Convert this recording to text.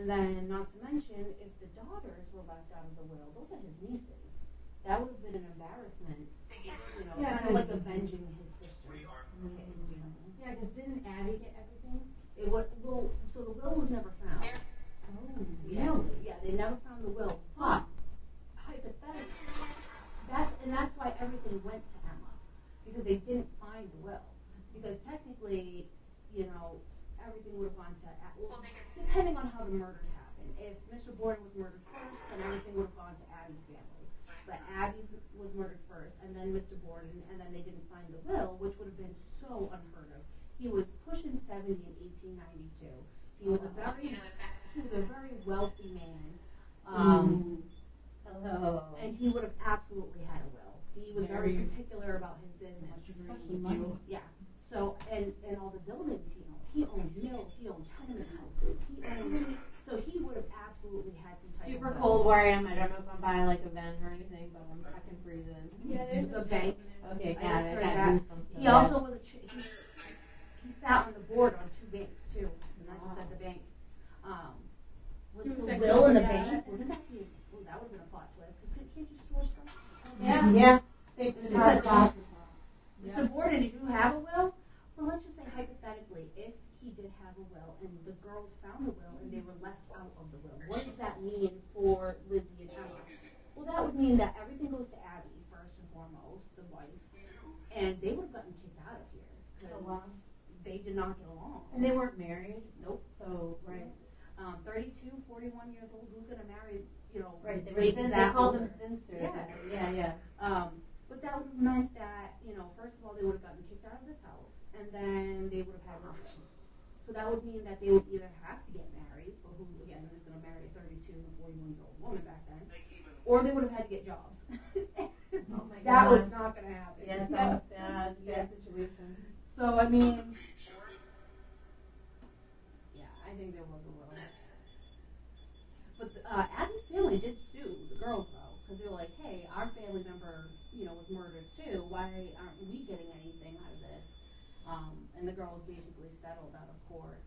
And then, not to mention, if the daughters were left out of the will, those are his nieces. That would have been an embarrassment, kind of like avenging his sister's kids, Yeah, because didn't Abby get everything? So the will was never found. Oh, really? Yeah, they never found the will. But hypothetically, that's why everything went to Emma, because they didn't find the will. Because technically, everything would have gone to, depending on how the murders happened. If Mr. Borden was murdered first, then everything would have gone to Abby's family. But Abby was murdered first, and then Mr. Borden, and then they didn't find the will, which would have been so unheard of. He was pushing 70 in 1892. He was a very wealthy man. And he would have absolutely had a will. He was very particular about his business. Yeah. So, and all the buildings he owned. He owned mills, he owned tenement houses, so he would have absolutely had some type super of cold where I am. I don't know if I'm by like a vent or anything, but I can freeze in. Yeah, there's a bank. Okay, got it. He also was he sat on the board on 2 banks too, not just at the bank. Was the will in the bank? Wouldn't that be? Oh, that would have been a plot twist. Because can't you store stuff? Yeah. Mr. Borden, did you have a will? Well, let's just say hypothetically, if he did have a will and the girls found the will and they were left out of the will, what does that mean for Lizzie and Emma? Well, that would mean that everything goes to Abby first and foremost, the wife, and they would have gotten kicked out of here because they did not get along. And they weren't married? Nope. So, right. 32, 41 years old, who's going to marry, Right, they call them spinsters. Yeah. But that would have meant that, first of all, they would have gotten kicked out of this house, and then they would have had nothing. So that would mean that they would either have to get married, or who, again, is going to marry a 32 and 41-year-old woman back then, or they would have had to get jobs. Oh my God. That was not going to happen. Yes, that was bad. Bad situation. So, I mean, I think there was a will. But Abby's family did sue the girls, though, because they were like, hey, our family member, was murdered too. Why aren't we getting anything out of this? And the girls basically settled out of court